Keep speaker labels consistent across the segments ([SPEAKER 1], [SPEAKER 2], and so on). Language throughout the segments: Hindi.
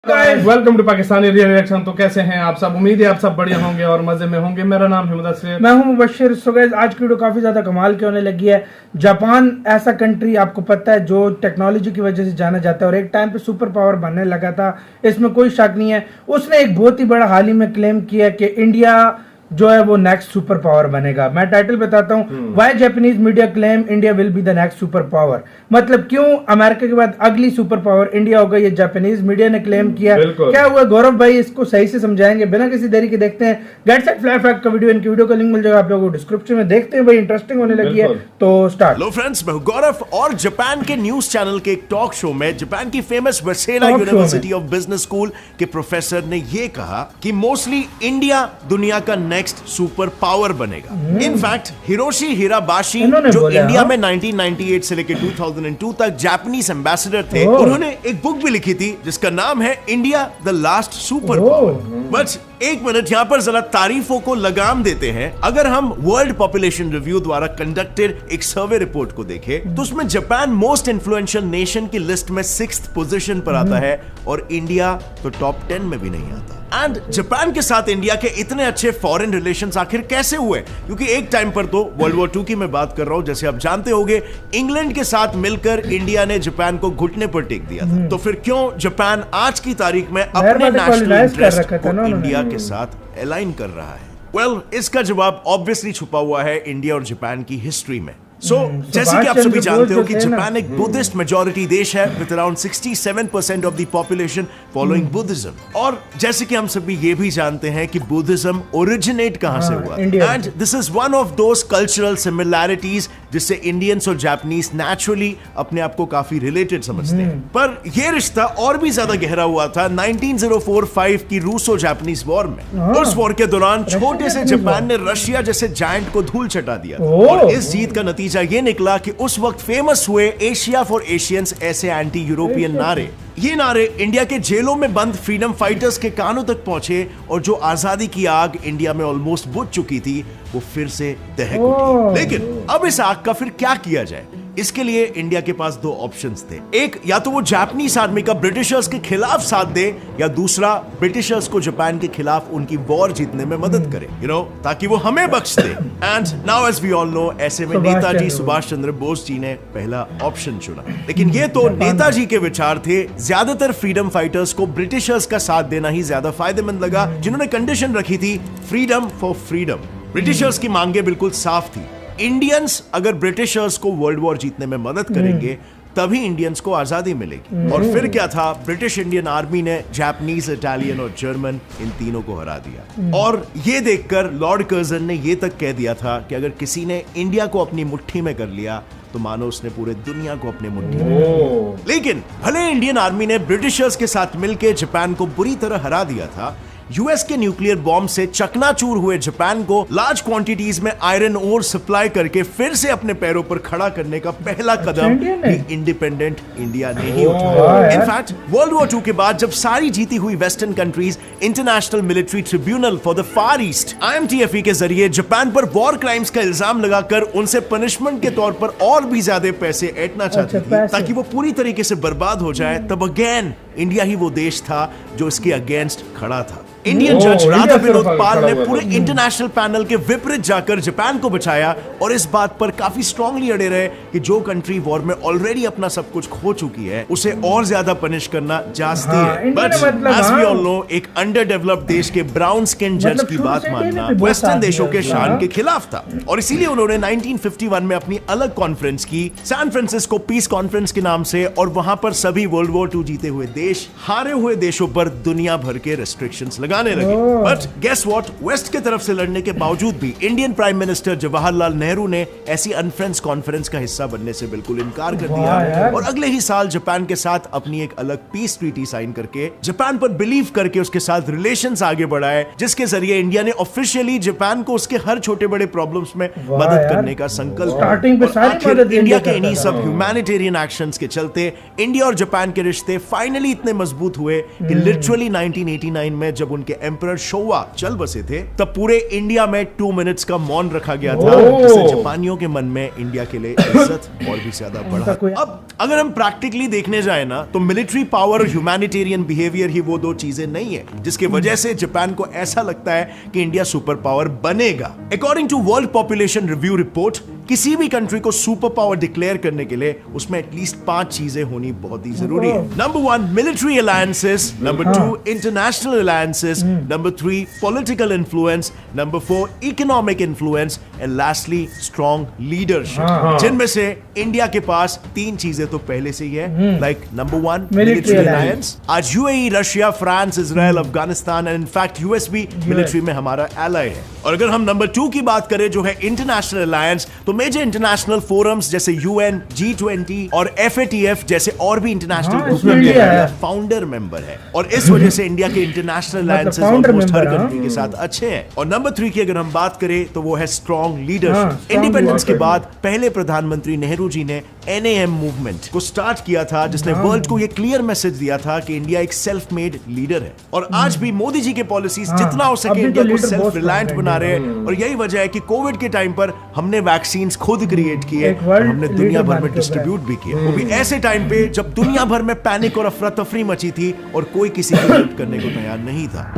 [SPEAKER 1] Welcome to Pakistani real reaction. तो कैसे हैं आप सब? उम्मीद है आप सब बढ़िया होंगे और मजे में होंगे। मेरा नाम है मुदस्सिर,
[SPEAKER 2] मैं हूं मुबश्शिर। सो गाइस, आज की वीडियो काफी ज्यादा कमाल की होने लगी है। जापान ऐसा कंट्री आपको पता है जो टेक्नोलॉजी की वजह से जाना जाता है और एक टाइम पे सुपर पावर बनने लगा था, इसमें कोई शक नहीं है। उसने एक बहुत ही बड़ा हाल ही में क्लेम किया कि इंडिया जो है वो नेक्स्ट सुपर पावर बनेगा। मैं टाइटल बताता हूँ, why Japanese media claim India will be the next super power. मतलब क्यों अमेरिका के बाद अगली सुपर पावर इंडिया होगा, ये जापानीज मीडिया ने क्लेम किया। क्या हुआ गौरव भाई, इसको सही से समझाएंगे। बिना किसी देरी के देखते हैं गेट सेट फ्लाई फैक्ट का वीडियो। इनकी वीडियो का लिंक मिल जाएगा आप लोगों को डिस्क्रिप्शन में। देखते हैं भाई, इंटरेस्टिंग होने लगी है। तो स्टार्ट।
[SPEAKER 3] हेलो फ्रेंड्स, मैं गौरव और जापान के न्यूज चैनल के एक टॉक शो में जापान की famous Waseda University of business school के प्रोफेसर ने ये कहा कि मोस्टली इंडिया दुनिया का नेक्स्ट सुपर पावर बनेगा। इनफैक्ट हिरोशी हिराबाशी जो इंडिया में 1998 से लेकर 2002 तक जापानीज एम्बेसडर थे, उन्होंने एक बुक भी लिखी थी जिसका नाम है India the last super power. But एक मिनट यहाँ पर जरा तारीफों को लगाम देते हैं। अगर हम वर्ल्ड पॉपुलेशन रिव्यू द्वारा कंडक्टेड एक सर्वे रिपोर्ट को देखें तो उसमें जापान मोस्ट इन्फ्लुएंशियल नेशन की लिस्ट में 6th पोजीशन पर आता है और इंडिया तो टॉप 10 में भी नहीं आता। एंड जापान के साथ इंडिया के इतने अच्छे फॉरेन रिलेशंस आखिर कैसे हुए? क्योंकि एक टाइम पर तो वर्ल्ड वॉर 2 की मैं बात कर रहा हूं, जैसे आप जानते होंगे इंग्लैंड के साथ मिलकर इंडिया ने जापान को घुटने पर टेक दिया था। तो फिर क्यों जापान आज की तारीख में अपने नेशनल इंटरेस्ट को इंडिया के साथ अलाइन कर रहा है? वेल, इसका जवाब ऑब्वियसली छुपा हुआ है इंडिया और जापान की हिस्ट्री में। जैसे कि आप सभी जानते हो कि जापान एक बुद्धिस्ट मेजॉरिटी देश है with around 67% of the population following Buddhism. और जैसे कि हम सभी ये भी जानते हैं कि बुद्धिज्म ओरिजिनेट कहां से हुआ, and this is one of those cultural similarities जिससे इंडियंस और जापानीज नेचुरली अपने आप को काफी रिलेटेड समझते हैं। पर यह रिश्ता और भी ज्यादा गहरा हुआ था 1945 की रूसो जापानीज वॉर में। उस वॉर के दौरान छोटे से जापान ने रशिया जैसे जायंट को धूल चटा दिया और इस जीत का नतीजा ये निकला कि उस वक्त फेमस हुए एशिया फॉर एशियंस ऐसे एंटी यूरोपियन नारे। ये नारे इंडिया के जेलों में बंद फ्रीडम फाइटर्स के कानों तक पहुंचे और जो आजादी की आग इंडिया में ऑलमोस्ट बुझ चुकी थी वो फिर से दहक उठी। लेकिन अब इस आग का फिर क्या किया जाए? इसके लिए इंडिया के पास दो ऑप्शंस थे। एक, या तो वो जापानीज आर्मी का ब्रिटिशर्स के खिलाफ साथ दे, या दूसरा ब्रिटिशर्स को जापान के खिलाफ उनकी वॉर जीतने में मदद करे, ताकि वो हमें बख्श दे। And now as we all know, ऐसे में नेताजी सुभाष चंद्र बोस जी ने पहला ऑप्शन चुना। लेकिन ये तो नेताजी के विचार थे। ज्यादातर फ्रीडम फाइटर्स को ब्रिटिशर्स का साथ देना ही ज्यादा फायदेमंद लगा, जिन्होंने कंडीशन रखी थी फ्रीडम फॉर फ्रीडम। ब्रिटिशर्स की मांगे बिल्कुल साफ थी, इंडियंस अगर ब्रिटिशर्स को वर्ल्ड वॉर जीतने में मदद करेंगे तभी इंडियंस को आजादी मिलेगी। और फिर क्या था, ब्रिटिश इंडियन आर्मी ने जापानीज, इटालियन और जर्मन इन तीनों को हरा दिया। और ये देखकर लॉर्ड कर्जन ने ये तक कह दिया था कि अगर किसी ने इंडिया को अपनी मुट्ठी में कर लिया तो मानो उसने पूरे दुनिया को अपने मुट्ठी में। लेकिन भले इंडियन आर्मी ने ब्रिटिशर्स के साथ मिलकर जापान को बुरी तरह हरा दिया था, यूएस के न्यूक्लियर बॉम्ब से चकनाचूर हुए जापान को लार्ज क्वांटिटीज में आयरन ओर सप्लाई करके फिर से अपने पैरों पर खड़ा करने का पहला कदम भी इंडिपेंडेंट इंडिया ने ही उठाया। इनफैक्ट वर्ल्ड वॉर 2 के बाद जब सारी जीती हुई western countries international military tribunal for the far east IMTFE के जरिए जापान पर वॉर क्राइम्स का इल्जाम लगाकर उनसे पनिशमेंट के तौर पर और भी ज्यादा पैसे ऐंठना चाहती थी ताकि वो पूरी तरीके से बर्बाद हो जाए, तब अगेन इंडिया ही वो देश था जो इसके अगेंस्ट खड़ा था। इंडियन जज राधा विनोद पाल ने पूरे इंटरनेशनल पैनल के विपरीत जाकर जापान को बचाया और इस बात पर काफी स्ट्रांगली अड़े रहे कि जो कंट्री वॉर में ऑलरेडी अपना सब कुछ खो चुकी है उसे और ज्यादा पनिश करना जायज है। But as we all know, एक अंडर डेवलप्ड देश के ब्राउन स्किन जज की बात मानना वेस्टर्न देशों के शान के खिलाफ था और इसीलिए उन्होंने 1951 में अपनी अलग कॉन्फ्रेंस की, सैन फ्रांसिस्को पीस कॉन्फ्रेंस के नाम से, और वहां पर सभी वर्ल्ड वॉर 2 जीते हुए देश हारे हुए देशों पर दुनिया भर के रेस्ट्रिक्शंस लगाने लगे। बट गेस व्हाट, वेस्ट के तरफ से लड़ने के बावजूद भी Indian prime minister Jawaharlal Nehru ने ऐसी अनफ्रेंड्स कॉन्फ्रेंस का हिस्सा बनने से बिल्कुल इनकार कर दिया और अगले ही साल जापान के साथ अपनी एक अलग पीस ट्रीटी साइन करके जापान पर बिलीव करके उसके साथ रिलेशंस आगे बढ़ाए, जिसके जरिए इंडिया ने ऑफिशियली जापान को उसके हर छोटे बड़े प्रॉब्लम्स में मदद करने का संकल्प। इंडिया के इन्हीं सब ह्यूमैनिटेरियन एक्शंस के चलते इंडिया और जापान के रिश्ते फाइनली इतने मजबूत हुए कि लिटरली 1989 में जब उनके एम्परर शोवा चल बसे थे, तब पूरे इंडिया में 2 मिनट्स का मौन रखा गया था,
[SPEAKER 1] ओह।
[SPEAKER 3] जिससे जापानियों के मन में इंडिया के लिए इज्जत और भी ज्यादा बढ़ा।
[SPEAKER 2] कोई-
[SPEAKER 3] अब अगर हम प्रैक्टिकली देखने जाए ना, तो मिलिट्री पावर और ह्यूमैनिटेरियन बिहेवियर ही वो दो चीजें नहीं है जिसकी वजह से जापान को ऐसा लगता है कि इंडिया सुपर पावर बनेगा। According to world population review report, किसी भी कंट्री को सुपर पावर डिक्लेयर करने के लिए उसमें एटलीस्ट 5 चीजें होनी बहुत ही जरूरी है। Number 1 military alliances, number 2 international alliances, number 3 political influence, number 4 economic influence and lastly strong leadership, जिनमें से इंडिया के पास 3 चीजें तो पहले से ही है। Like number 1 military alliance. आज UAE, Russia, France, Israel, Afghanistan and in fact US भी मिलिट्री में हमारा एलाय है। और अगर हम नंबर 2 की बात करें जो है इंटरनेशनल अलायंस, तो मेजर इंटरनेशनल फोरम्स जैसे यूएन, G20 और FATF जैसे और भी इंटरनेशनल ग्रुप
[SPEAKER 2] इसमें
[SPEAKER 3] में
[SPEAKER 2] इंडिया है।
[SPEAKER 3] फाउंडर मेंबर है, और इस वजह से इंडिया के इंटरनेशनल अलायंसेस
[SPEAKER 2] founder
[SPEAKER 3] ऑलमोस्ट हर
[SPEAKER 2] member, हाँ।
[SPEAKER 3] कंट्री के साथ अच्छे हैं। और नंबर 3 की अगर हम बात करें तो वो है स्ट्रॉन्ग लीडरशिप।
[SPEAKER 2] strong
[SPEAKER 3] इंडिपेंडेंस के
[SPEAKER 2] leadership।
[SPEAKER 3] बाद पहले प्रधानमंत्री नेहरू जी ने NAM मूवमेंट को स्टार्ट किया था, जिसने वर्ल्ड को ये क्लियर मैसेज दिया था कि इंडिया एक सेल्फ मेड लीडर है। और आज भी मोदी जी के पॉलिसीज जितना हो सके
[SPEAKER 2] अभी तो
[SPEAKER 3] इंडिया को
[SPEAKER 2] leader
[SPEAKER 3] सेल्फ
[SPEAKER 2] बहुत
[SPEAKER 3] रिलायंट
[SPEAKER 2] strong
[SPEAKER 3] बना
[SPEAKER 2] है
[SPEAKER 3] रहे हैं। और यही वजह है कि कोविड के टाइम पर हमने वैक्सीन खुद क्रिएट किए
[SPEAKER 2] एक
[SPEAKER 3] और
[SPEAKER 2] world
[SPEAKER 3] हमने
[SPEAKER 2] leader
[SPEAKER 3] दुनिया भर
[SPEAKER 2] बन
[SPEAKER 3] में
[SPEAKER 2] के
[SPEAKER 3] डिस्ट्रीब्यूट भी किया, वो भी ऐसे टाइम पे जब दुनिया भर में पैनिक और अफरा तफरी मची थी और कोई किसी की हेल्प करने को तैयार नहीं था।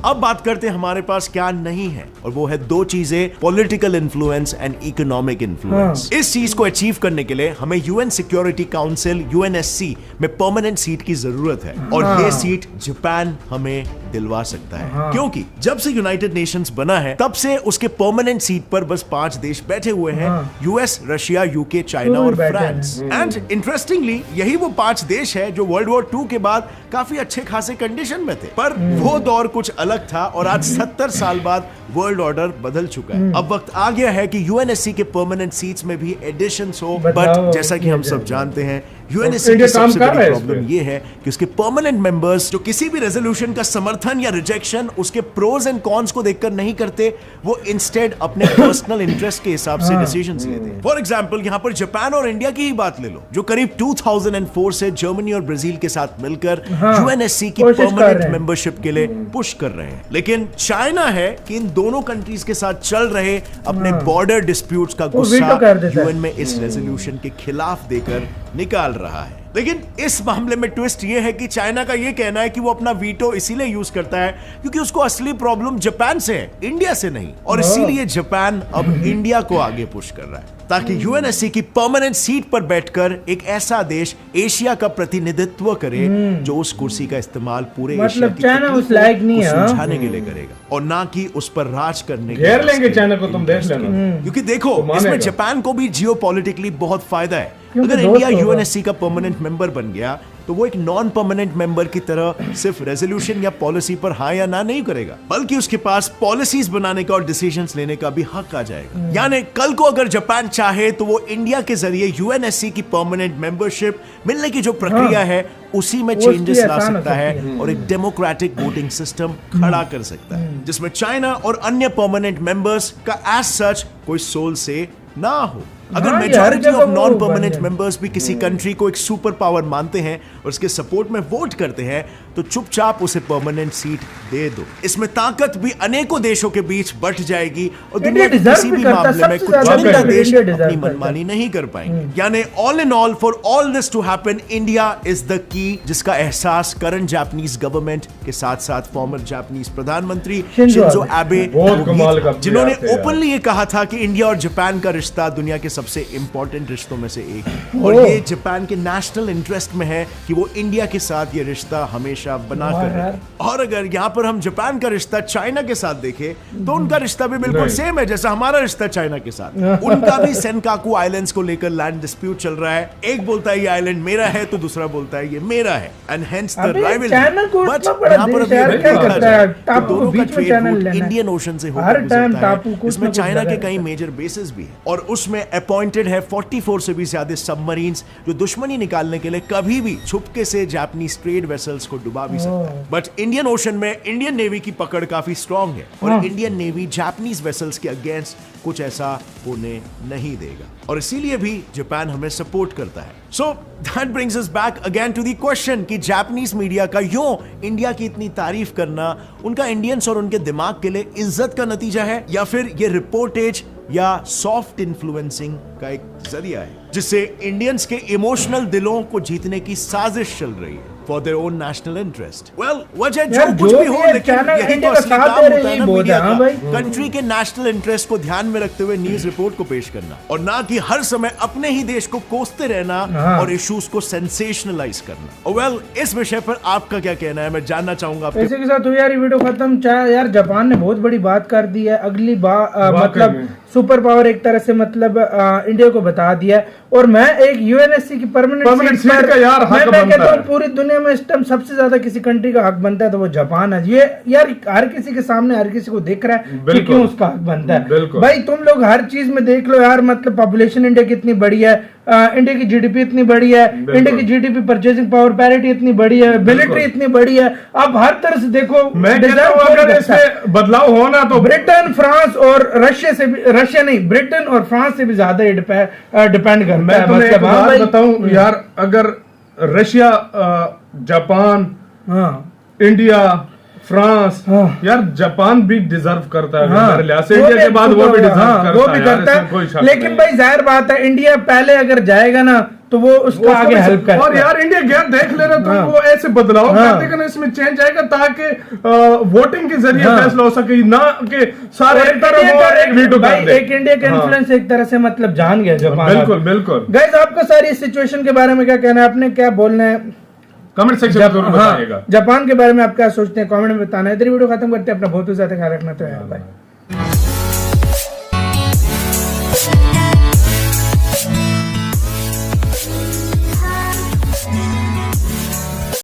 [SPEAKER 3] अब बात करते हैं हमारे पास क्या नहीं है, और वो है 2 चीजें, political influence and economic influence. इस चीज को अचीव करने के लिए हमें यूएन सिक्योरिटी काउंसिल UNSC में परमानेंट सीट की जरूरत है, और ये सीट जापान हमें दिलवा सकता है। क्योंकि जब से यूनाइटेड नेशंस बना है तब से उसके परमानेंट सीट पर बस 5 देश बैठे हुए हैं, US, रशिया, UK, चाइना और
[SPEAKER 2] बैठे हैं।
[SPEAKER 3] फ्रांस। एंड इंटरेस्टिंगली यही वो 5 देश है जो वर्ल्ड वॉर 2 के बाद काफी अच्छे खासे कंडीशन में थे, पर वो दौर कुछ अलग था और आज 70 साल बाद वर्ल्ड ऑर्डर बदल चुका है। अब वक्त आ गया है कि UNSC के परमानेंट सीट्स में भी एडिशंस हो, बट जैसा कि हम सब जानते हैं UNSC की
[SPEAKER 1] इंडिया काम
[SPEAKER 3] सबसे
[SPEAKER 1] कर रहा
[SPEAKER 3] बड़ी
[SPEAKER 1] है इस
[SPEAKER 3] प्रॉब्लम
[SPEAKER 1] पे।
[SPEAKER 3] ये है कि उसके परमानेंट मेंबर्स जो किसी भी रेजोल्यूशन का समर्थन या रिजेक्शन उसके प्रोज एंड कॉन्स को देखकर नहीं करते, वो इंस्टेड अपने पर्सनल इंटरेस्ट के हिसाब से डिसीजंस लेते हैं। फॉर एग्जांपल यहां पर जापान और इंडिया की ही बात ले लो, जो करीब 2004 से जर्मनी और ब्राजील के साथ मिलकर UNSC की
[SPEAKER 2] कोशिश कर रहे
[SPEAKER 3] परमानेंट
[SPEAKER 2] हैं।
[SPEAKER 3] मेंबरशिप के लिए पुश कर रहे हैं। लेकिन चाइना है कि इन दोनों कंट्रीज के साथ चल रहे अपने बॉर्डर डिस्प्यूट्स का
[SPEAKER 2] वो veto
[SPEAKER 3] गुस्सा
[SPEAKER 2] कर देता है।
[SPEAKER 3] यूएन में इस रेजोल्यूशन के खिलाफ देकर निकाल रहा है। लेकिन इस मामले में ट्विस्ट ये है कि चाइना का ये कहना है कि वो अपना वीटो इसीलिए यूज करता है क्योंकि उसको असली प्रॉब्लम जापान से है, इंडिया से नहीं, और इसीलिए जापान अब इंडिया को आगे पुश कर रहा है ताकि UNSC की परमानेंट सीट पर बैठकर एक ऐसा देश एशिया का प्रतिनिधित्व करे जो उस कुर्सी का इस्तेमाल पूरे
[SPEAKER 2] मतलब
[SPEAKER 3] एशिया की
[SPEAKER 2] चाइना
[SPEAKER 3] तकलीफों
[SPEAKER 2] उस लायक नहीं
[SPEAKER 3] को
[SPEAKER 2] है, हाँ?
[SPEAKER 3] सुलझाने के लिए करेगा और ना कि उस पर राज करने के
[SPEAKER 1] घेर लेंगे
[SPEAKER 3] वास्ते।
[SPEAKER 1] चाइना को, तुम देख लेना।
[SPEAKER 3] क्योंकि देखो
[SPEAKER 1] तो मानेगा।
[SPEAKER 3] इसमें जापान को भी जियोपॉलिटिकली बहुत फायदा है।
[SPEAKER 2] क्योंकि
[SPEAKER 3] अगर
[SPEAKER 2] दोस्त
[SPEAKER 3] इंडिया
[SPEAKER 2] होगा।
[SPEAKER 3] UNSC का परमानेंट मेंबर बन गया तो वो एक नॉन परमानेंट मेंबर की तरह सिर्फ रेजोल्यूशन या पॉलिसी पर हाँ या ना नहीं करेगा, बल्कि उसके पास पॉलिसीज बनाने का और डिसीजंस लेने का भी हक आ जाएगा। यानी कल को अगर जापान चाहे तो वो इंडिया के जरिए UNSC की परमानेंट मेंबरशिप मिलने की जो प्रक्रिया है उसी में
[SPEAKER 2] वो
[SPEAKER 3] चेंजेस
[SPEAKER 2] उसकी
[SPEAKER 3] ला
[SPEAKER 2] आसान हो
[SPEAKER 3] सकता है
[SPEAKER 2] सकती है।
[SPEAKER 3] और एक डेमोक्रेटिक वोटिंग सिस्टम खड़ा कर सकता है जिसमें चाइना और अन्य परमानेंट मेंबर्स का एज सच कोई सोल से ना हो। अगर
[SPEAKER 2] हाँ,
[SPEAKER 3] मेजॉरिटी
[SPEAKER 2] यार,
[SPEAKER 3] ऑफ
[SPEAKER 2] जब
[SPEAKER 3] नॉन
[SPEAKER 2] वो
[SPEAKER 3] परमानेंट
[SPEAKER 2] बन
[SPEAKER 3] मेंबर्स भी किसी कंट्री को एक सुपर पावर मानते हैं और उसके सपोर्ट में वोट करते हैं तो चुपचाप उसे परमानेंट सीट दे दो। इसमें ताकत भी अनेकों देशों के बीच बट जाएगी और दुनिया के
[SPEAKER 2] deserve
[SPEAKER 3] किसी
[SPEAKER 2] भी
[SPEAKER 3] भी
[SPEAKER 2] करता,
[SPEAKER 3] मामले में
[SPEAKER 2] सबसे
[SPEAKER 3] कुछ
[SPEAKER 2] ज्यादा
[SPEAKER 3] चुनिंदा
[SPEAKER 2] benefit
[SPEAKER 3] देश
[SPEAKER 2] India deserve
[SPEAKER 3] अपनी
[SPEAKER 2] करता है।
[SPEAKER 3] मनमानी नहीं कर पाएंगे। यानी all in all for all this to happen India is the key, जिसका एहसास करंट जापानीज गवर्नमेंट के साथ साथ फॉर्मर जापानीज प्रधानमंत्री
[SPEAKER 2] शिंजो
[SPEAKER 3] शिंजो एबे
[SPEAKER 1] बहुत कमाल का
[SPEAKER 3] जिन्होंने
[SPEAKER 1] player थे यार।
[SPEAKER 3] ओपनली ये कहा था कि इंडिया और जापान का रिश्ता दुनिया के सबसे इंपॉर्टेंट रिश्तों में से एक है और ये जापान के नेशनल इंटरेस्ट में है कि वो इंडिया के साथ ये रिश्ता हमेशा बना कर रहे। और अगर यहाँ पर हम जापान का रिश्ता चाइना के साथ देखें तो उनका रिश्ता भी बिल्कुल सेम है जैसा हमारा रिश्ता चाइना के साथ। उनका भी सेनकाकू आइलैंड्स को लेकर लैंड डिस्प्यूट चल रहा है। एक बोलता है ये आइलैंड मेरा है तो दूसरा बोलता है ये मेरा है एंड हेंस द
[SPEAKER 2] अबे
[SPEAKER 3] राइवलरी।
[SPEAKER 2] चाइना को
[SPEAKER 3] बट
[SPEAKER 2] इतना बड़ा
[SPEAKER 3] यहाँ पर
[SPEAKER 2] देश है,
[SPEAKER 3] अभी
[SPEAKER 2] क्या
[SPEAKER 3] देखा
[SPEAKER 2] करता
[SPEAKER 3] जाए
[SPEAKER 2] है?
[SPEAKER 3] तो
[SPEAKER 2] टापू को
[SPEAKER 3] दोनों का
[SPEAKER 2] बीच में
[SPEAKER 3] ट्रेड
[SPEAKER 2] चैनल
[SPEAKER 3] रूट
[SPEAKER 2] लेना है।
[SPEAKER 3] इंडियन ओशन से
[SPEAKER 2] हर
[SPEAKER 3] होकर
[SPEAKER 2] टाइम
[SPEAKER 3] गुजरता
[SPEAKER 2] टापू
[SPEAKER 3] है।
[SPEAKER 2] कुछ
[SPEAKER 3] इसमें
[SPEAKER 2] ना कुछ
[SPEAKER 3] चाइना के
[SPEAKER 2] लगा
[SPEAKER 3] कई
[SPEAKER 2] रहता है।
[SPEAKER 3] मेजर बेसेस भी हैं और उसमें अपॉइंटेड है 44 से भी ज्यादा सबमरीन्स जो दुश्मनी निकालने के लिए कभी भी छुपके से जापानीज ट्रेड वेसल्स को डुबा भी सकता है। बट इंडियन ओशन में इंडियन नेवी की पकड़ काफी स्ट्रांग है और इंडियन नेवी जापानीज वेसल्स के अगेंस्ट कुछ ऐसा होने नहीं देगा और इसीलिए भी जापान हमें सपोर्ट करता है। So that brings us back again to the question कि जापानीज मीडिया का यूं इंडिया की इतनी तारीफ करना उनका इंडियंस और उनके दिमाग के लिए इज्जत का नतीजा है या फिर ये रिपोर्टेज या सॉफ्ट इन्फ्लुएंसिंग का एक जरिया है जिससे इंडियंस के इमोशनल दिलों को जीतने की साजिश चल रही है for their own national interest. Well वजह जो कुछ भी हो लेकिन यही तो असली काम होता है ना मीडिया का, कंट्री के नेशनल इंटरेस्ट को ध्यान में रखते हुए न्यूज रिपोर्ट को पेश करना और ना कि हर समय अपने ही देश को कोसते रहना और इश्यूज को सेंसेशनलाइज करना। वेल इस विषय पर आपका क्या कहना है मैं जानना चाहूंगा।
[SPEAKER 2] इसी के साथ यार ये वीडियो खत्म। चाहे यार जापान ने बहुत बड़ी बात कर दी है, अगली बार मतलब सुपर पावर एक तरह से मतलब इंडिया को बता दिया है और मैं एक यूएनएससी की परमानेंट सीट का यार हक मैं कहता हूँ पूरी दुनिया में इस टाइम सबसे ज्यादा किसी कंट्री का हक बनता है तो वो जापान है। ये यार हर किसी के सामने हर किसी को दिख रहा है कि क्यों उसका हक बनता है। भाई तुम लोग हर चीज में देख लो यार, मतलब पॉपुलेशन इंडिया की इतनी बड़ी है, इंडिया की जीडीपी इतनी बड़ी है, इंडिया की जीडीपी परचेजिंग पावर पैरिटी इतनी बड़ी है, मिलिट्री इतनी बड़ी है। अब हर तरह से देखो मैं कहता हूं अगर इसमें बदलाव होना तो ब्रिटेन फ्रांस और रशिया से भी, रशिया नहीं ब्रिटेन और फ्रांस से भी ज्यादा डिपेंड करता है।
[SPEAKER 1] मैं तुम्हें एक बात बताऊं यार, अगर रशिया जापान इंडिया फ्रांस यार जापान भी डिजर्व करता है मेरे लिहाज से, इंडिया के बाद वो भी डिजर्व करता है।
[SPEAKER 2] लेकिन भाई जाहिर बात है इंडिया पहले अगर जाएगा ना तो वो उसका आगे हेल्प करता है।
[SPEAKER 1] और यार इंडिया गैर देख ले रहे तो वो ऐसे बदलाव करते कि इसमें चेंज आएगा ताकि वोटिंग के जरिए फैसला हो सके, ना कि सारे एक तरफ और एक वीटो कर दे।
[SPEAKER 2] एक इंडिया का इन्फ्लुएंस एक तरह से मतलब जान गया जापान।
[SPEAKER 1] बिल्कुल बिल्कुल।
[SPEAKER 2] गाइस आपका सारी सिचुएशन के बारे में क्या कहना है, आपने क्या बोलना है
[SPEAKER 1] कमेंट सेक्शन में जरूर बताइएगा।
[SPEAKER 2] जापान के बारे में आप क्या सोचते हैं कमेंट में बताना है। इधर वीडियो खत्म करते हैं, अपना बहुत ज्यादा ख्याल रखना। तो यार बाय।